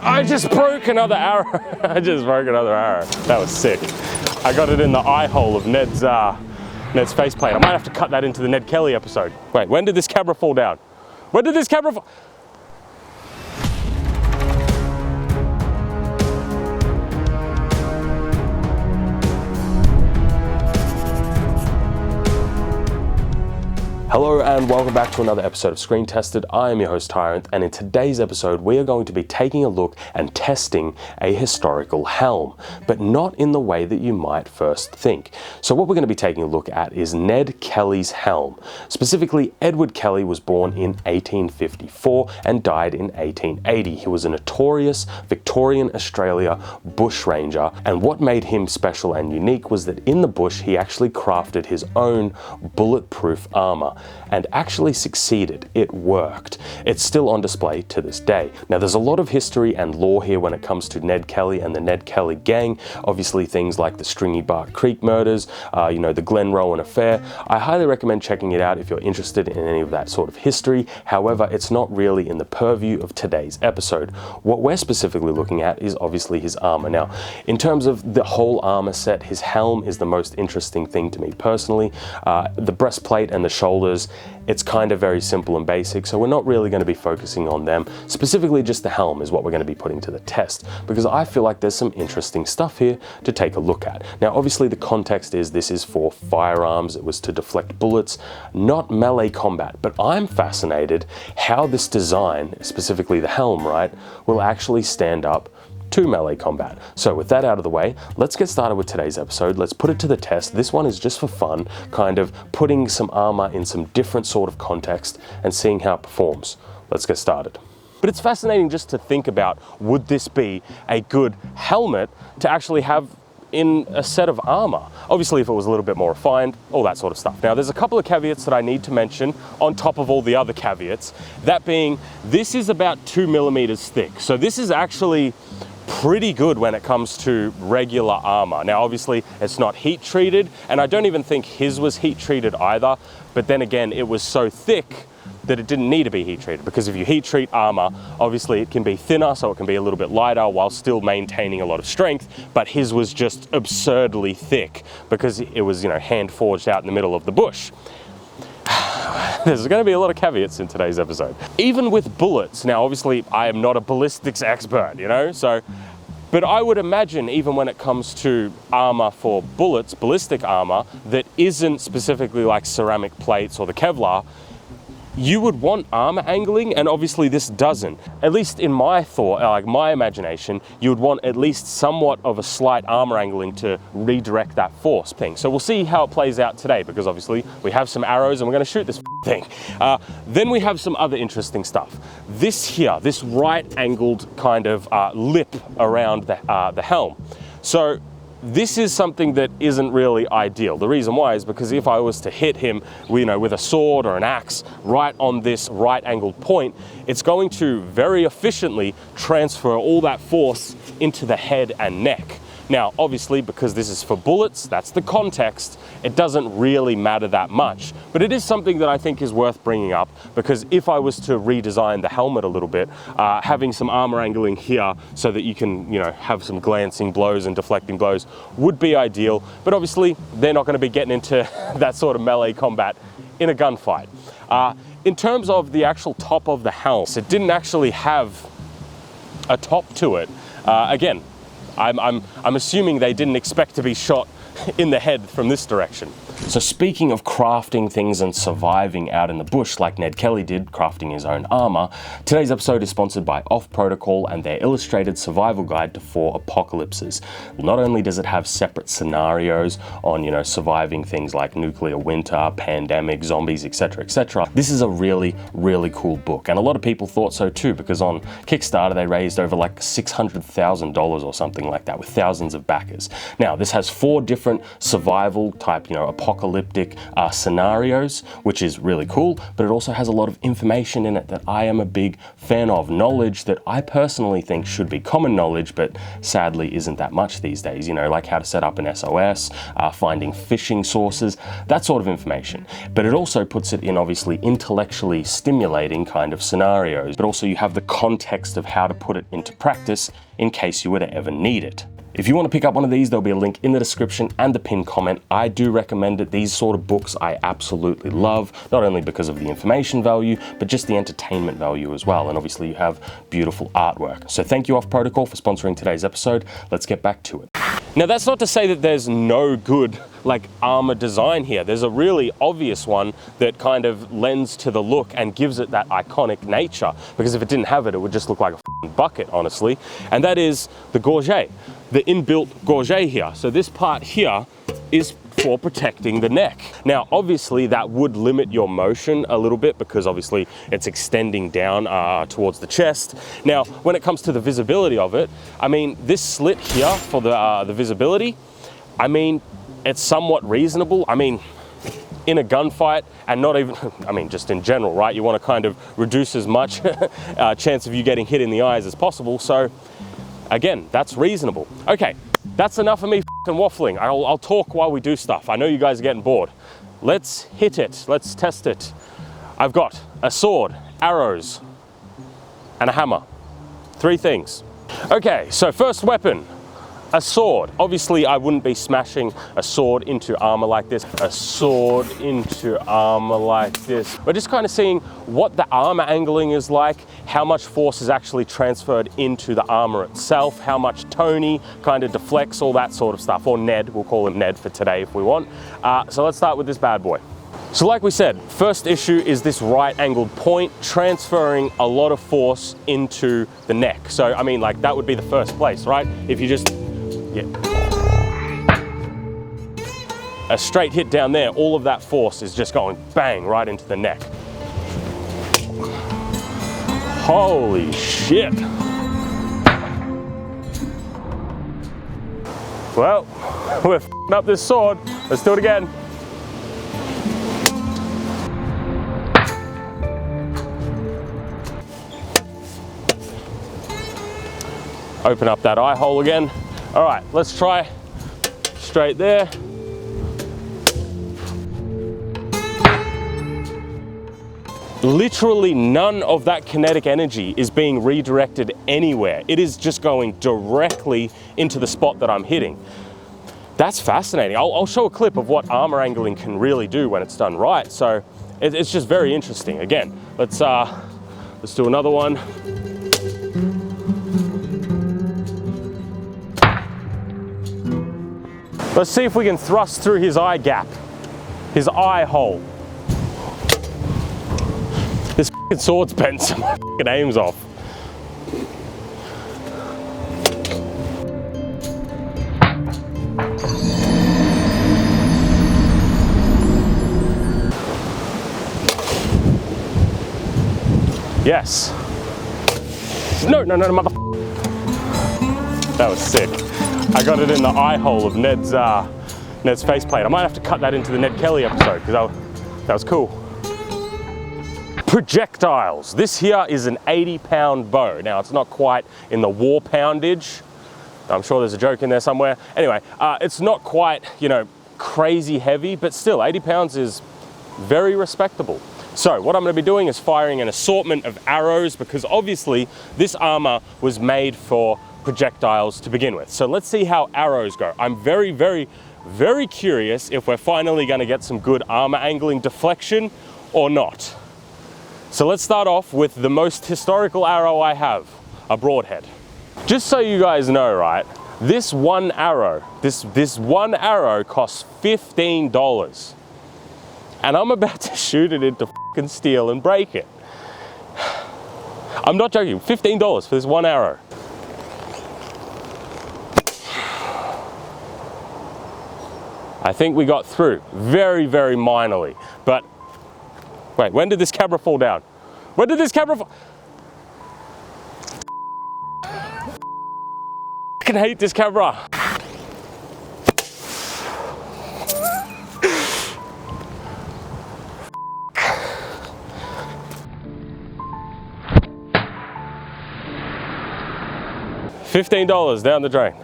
I just broke another arrow. I just broke another arrow. That was sick. I got it in the eye hole of Ned's faceplate. I might have to cut that into the Ned Kelly episode. Wait, when did this camera fall down? When did this camera fall? Hello and welcome back to another episode of Screen Tested. I am your host Tyrant, and in today's episode we are going to be taking a look and testing a historical helm, but not in the way that you might first think. So what we're going to be taking a look at is Ned Kelly's helm. Specifically, Edward Kelly was born in 1854 and died in 1880. He was a notorious Victorian Australia bushranger, and what made him special and unique was that in the bush he actually crafted his own bulletproof armor. And actually succeeded. It worked. It's still on display to this day. Now there's a lot of history and lore here when it comes to Ned Kelly and the Ned Kelly gang. Obviously things like the Stringy Bark Creek murders, the Glen Rowan affair. I highly recommend checking it out if you're interested in any of that sort of history. However, it's not really in the purview of today's episode. What we're specifically looking at is obviously his armor. Now, in terms of the whole armor set, his helm is the most interesting thing to me personally. The breastplate and the shoulders, it's kind of very simple and basic, so we're not really going to be focusing on them. Specifically, just the helm is what we're going to be putting to the test, because I feel like there's some interesting stuff here to take a look at. Now, obviously the context is this is for firearms. It was to deflect bullets, not melee combat, but I'm fascinated how this design, specifically the helm, right, will actually stand up to melee combat. So with that out of the way, let's get started with today's episode. Let's put it to the test. This one is just for fun, kind of putting some armor in some different sort of context and seeing how it performs. Let's get started. But it's fascinating just to think about, would this be a good helmet to actually have in a set of armor? Obviously, if it was a little bit more refined, all that sort of stuff. Now, there's a couple of caveats that I need to mention on top of all the other caveats. That being, this is about 2 millimeters thick. So this is actually pretty good when it comes to regular armor. Now, obviously, it's not heat treated, and I don't even think his was heat treated either. But then again, it was so thick that it didn't need to be heat treated, because if you heat treat armor, obviously it can be thinner, so it can be a little bit lighter while still maintaining a lot of strength. But his was just absurdly thick because it was, hand forged out in the middle of the bush. There's going to be a lot of caveats in today's episode. Even with bullets, now obviously I am not a ballistics expert, but I would imagine even when it comes to armor for bullets, ballistic armor, that isn't specifically like ceramic plates or the Kevlar, you would want armor angling, and obviously this doesn't. At least in my thought, like my imagination, you would want at least somewhat of a slight armor angling to redirect that force thing. So we'll see how it plays out today, because obviously we have some arrows and we're gonna shoot this thing. Then we have some other interesting stuff. This here, this right angled kind of lip around the helm. So this is something that isn't really ideal. The reason why is because if I was to hit him, with a sword or an axe right on this right angled point, it's going to very efficiently transfer all that force into the head and neck. Now, obviously, because this is for bullets, that's the context, it doesn't really matter that much. But it is something that I think is worth bringing up, because if I was to redesign the helmet a little bit, having some armor angling here so that you can, have some glancing blows and deflecting blows would be ideal. But obviously, they're not going to be getting into that sort of melee combat in a gunfight. In terms of the actual top of the helm, it didn't actually have a top to it. Again, I'm assuming they didn't expect to be shot in the head from this direction. So speaking of crafting things and surviving out in the bush like Ned Kelly did, crafting his own armor, today's episode is sponsored by Off Protocol and their illustrated survival guide to 4 apocalypses. Not only does it have separate scenarios on, surviving things like nuclear winter, pandemic, zombies, etc., etc. This is a really, really cool book, and a lot of people thought so too, because on Kickstarter they raised over like $600,000 or something like that, with thousands of backers. Now, this has 4 different different survival type, apocalyptic scenarios, which is really cool, but it also has a lot of information in it that I am a big fan of. Knowledge that I personally think should be common knowledge, but sadly isn't that much these days, like how to set up an SOS, finding phishing sources, that sort of information. But it also puts it in obviously intellectually stimulating kind of scenarios, but also you have the context of how to put it into practice in case you were to ever need it. If you want to pick up one of these, there'll be a link in the description and the pinned comment. I do recommend it. These sort of books I absolutely love, not only because of the information value, but just the entertainment value as well. And obviously you have beautiful artwork. So thank you Off Protocol for sponsoring today's episode. Let's get back to it. Now that's not to say that there's no good armor design here. There's a really obvious one that kind of lends to the look and gives it that iconic nature, because if it didn't have it, it would just look like a bucket, honestly. And that is the gorget, the inbuilt gorget here. So this part here is for protecting the neck. Now, obviously that would limit your motion a little bit because obviously it's extending down towards the chest. Now, when it comes to the visibility of it, I mean, this slit here for the visibility, I mean, it's somewhat reasonable. I mean, in a gunfight, and not even, I mean, just in general, right? You want to kind of reduce as much chance of you getting hit in the eyes as possible. So again, that's reasonable. Okay, that's enough of me waffling. I'll talk while we do stuff. I know you guys are getting bored. Let's hit it. Let's test it. I've got a sword, arrows, and a hammer. 3 things. Okay, so first weapon, a sword. Obviously, I wouldn't be smashing a sword into armor like this. A sword into armor like this. We're just kind of seeing what the armor angling is like, how much force is actually transferred into the armor itself, how much Tony kind of deflects, all that sort of stuff. Or Ned, we'll call him Ned for today if we want. So let's start with this bad boy. So like we said, first issue is this right angled point transferring a lot of force into the neck. So, I mean, that would be the first place, right? If you just, a straight hit down there, all of that force is just going bang right into the neck. Holy shit. Well, we're f***ing up this sword. Let's do it again. Open up that eye hole again. All right, let's try straight there. Literally none of that kinetic energy is being redirected anywhere. It is just going directly into the spot that I'm hitting. That's fascinating. I'll show a clip of what armor angling can really do when it's done right. So it's just very interesting. Again, let's do another one. Let's see if we can thrust through his eye gap, his eye hole. This f***ing sword's bent, so my f***ing aim's off. Yes. No, mother. That was sick. I got it in the eye hole of Ned's faceplate. I might have to cut that into the Ned Kelly episode because that was cool. Projectiles. This here is an 80-pound bow. Now, it's not quite in the war poundage. I'm sure there's a joke in there somewhere. Anyway, it's not quite, crazy heavy, but still 80 pounds is very respectable. So what I'm going to be doing is firing an assortment of arrows because obviously this armor was made for projectiles to begin with. So let's see how arrows go. I'm very, very, very curious if we're finally going to get some good armor angling deflection or not. So let's start off with the most historical arrow I have, a broadhead. Just so you guys know, right, this one arrow costs $15. And I'm about to shoot it into fucking steel and break it. I'm not joking, $15 for this one arrow. I think we got through, very, very minorly. But, wait, when did this camera fall down? When did this camera fall? I hate this camera. $15 down the drain.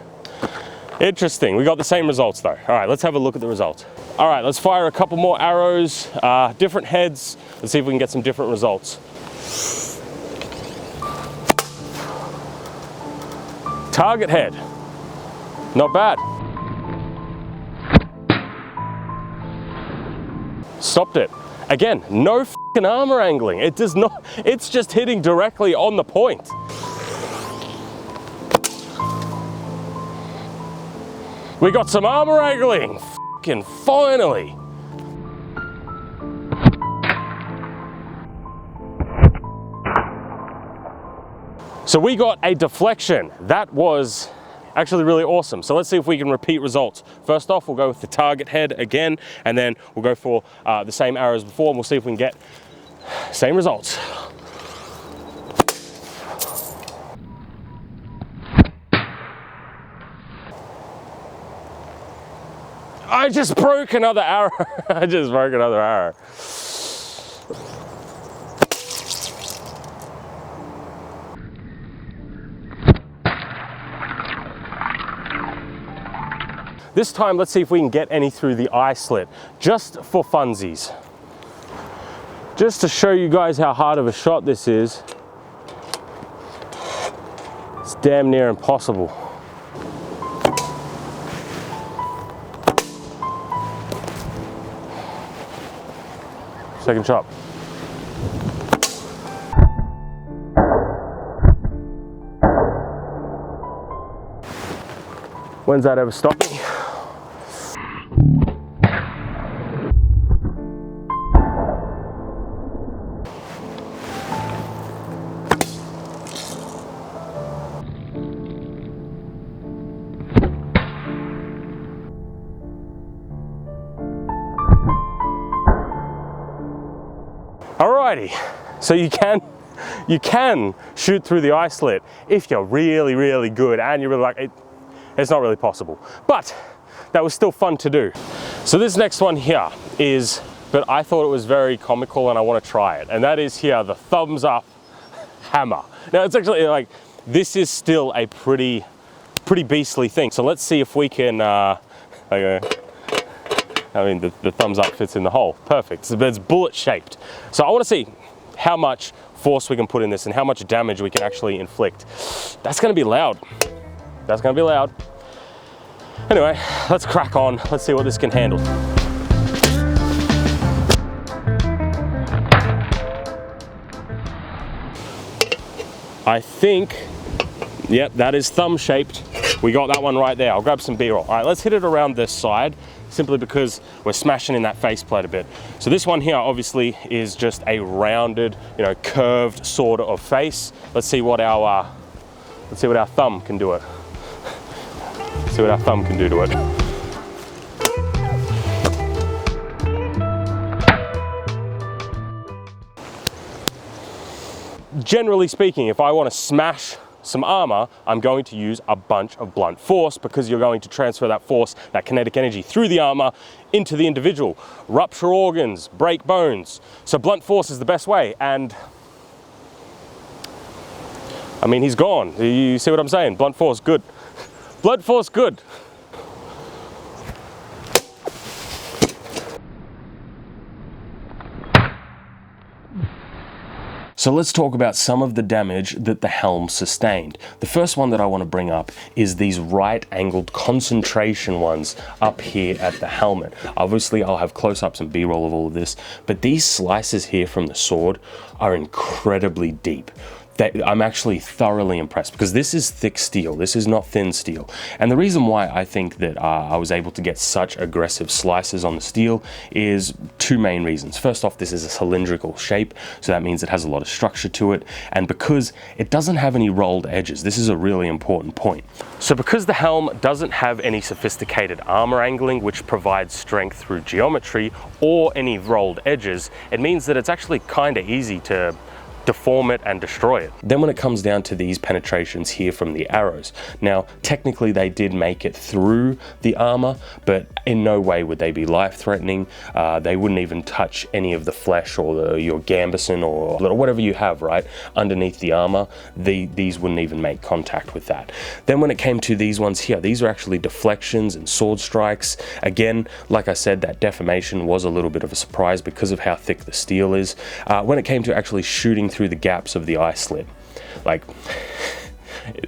Interesting, we got the same results though. All right, let's have a look at the results. All right, let's fire a couple more arrows, different heads. Let's see if we can get some different results. Target head, not bad. Stopped it. Again, no f***ing armor angling. It does not, it's just hitting directly on the point. We got some armor angling, f***ing finally. So we got a deflection. That was actually really awesome. So let's see if we can repeat results. First off, we'll go with the target head again, and then we'll go for the same arrows before, and we'll see if we can get same results. I just broke another arrow. I just broke another arrow. This time, let's see if we can get any through the eye slit, just for funsies. Just to show you guys how hard of a shot this is. It's damn near impossible. Second shot. When's that ever stopped me? Alrighty, so you can shoot through the eye slit if you're really, really good and you're really like it. It's not really possible, but that was still fun to do. So this next one here is, but I thought it was very comical and I want to try it, and that is here, the thumbs up hammer. Now it's actually like, this is still a pretty beastly thing. So let's see if we can, I mean, the thumbs up fits in the hole. Perfect. So it's bullet shaped. So I want to see how much force we can put in this and how much damage we can actually inflict. That's going to be loud. That's going to be loud. Anyway, let's crack on. Let's see what this can handle. I think, yep, that is thumb shaped. We got that one right there. I'll grab some B-roll. All right, let's hit it around this side, simply because we're smashing in that faceplate a bit. So this one here obviously is just a rounded, you know, curved sort of face. Let's see what our thumb can do it. See what our thumb can do to it. Generally speaking, if I want to smash some armor, I'm going to use a bunch of blunt force, because you're going to transfer that force, that kinetic energy, through the armor into the individual. Rupture organs, break bones. So blunt force is the best way, and I mean, he's gone. You see what I'm saying? Blunt force, good. Blunt force, good. So let's talk about some of the damage that the helm sustained. The first one that I want to bring up is these right-angled concentration ones up here at the helmet. Obviously, I'll have close-ups and B-roll of all of this, but these slices here from the sword are incredibly deep. I'm actually thoroughly impressed, because this is thick steel, this is not thin steel. And the reason why I think that I was able to get such aggressive slices on the steel is two main reasons. First off, this is a cylindrical shape, so that means it has a lot of structure to it, and because it doesn't have any rolled edges. This is a really important point. So because the helm doesn't have any sophisticated armor angling, which provides strength through geometry, or any rolled edges, it means that it's actually kind of easy to deform it and destroy it. Then when it comes down to these penetrations here from the arrows, now technically they did make it through the armor, but in no way would they be life-threatening. They wouldn't even touch any of the flesh or your gambeson or whatever you have right underneath the armor. These wouldn't even make contact with that. Then when it came to these ones here, these are actually deflections and sword strikes. Again, like I said, that deformation was a little bit of a surprise because of how thick the steel is. When it came to actually shooting through the gaps of the eye slit, like,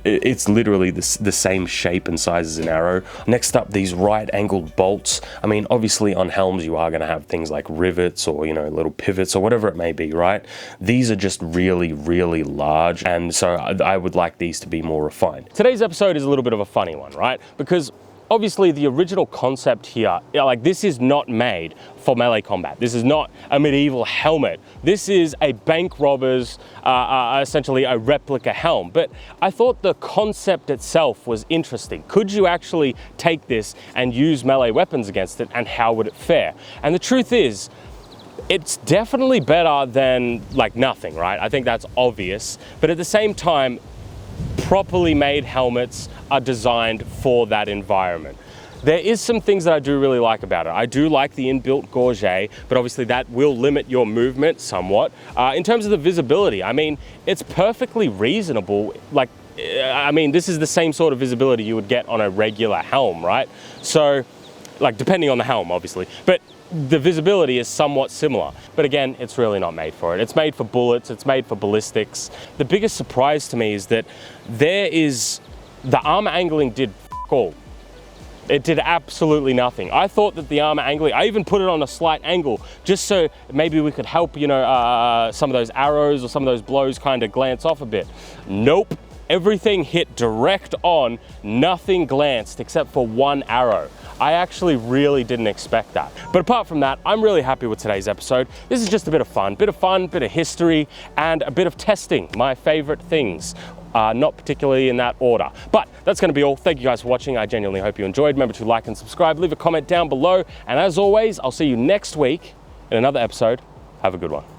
it's literally the same shape and size as an arrow. Next up, these right angled bolts. I mean, obviously on helms you are going to have things like rivets or, you know, little pivots or whatever it may be, right? These are just really, really large, and so I would like these to be more refined. Today's episode is a little bit of a funny one, right? Because obviously the original concept here, like, this is not made for melee combat. This is not a medieval helmet. This is a bank robber's, essentially a replica helm. But I thought the concept itself was interesting. Could you actually take this and use melee weapons against it, and how would it fare? And the truth is, it's definitely better than like nothing, right? I think that's obvious. But at the same time, properly made helmets are designed for that environment. There is some things that I do really like about it. I do like the inbuilt gorget, but obviously that will limit your movement somewhat. In terms of the visibility, I mean, it's perfectly reasonable. Like, I mean, this is the same sort of visibility you would get on a regular helm, right? So, like, depending on the helm, obviously. But the visibility is somewhat similar, but again, it's really not made for it. It's made for bullets, it's made for ballistics. The biggest surprise to me is that the armor angling did all. It did absolutely nothing. I thought that the armor angling, I even put it on a slight angle, just so maybe we could help, you know, some of those arrows or some of those blows kind of glance off a bit. Nope. Everything hit direct on, nothing glanced except for one arrow. I actually really didn't expect that. But apart from that, I'm really happy with today's episode. This is just a bit of fun, bit of history, and a bit of testing my favorite things. Not particularly in that order. But that's going to be all. Thank you guys for watching. I genuinely hope you enjoyed. Remember to like and subscribe, leave a comment down below. And as always, I'll see you next week in another episode. Have a good one.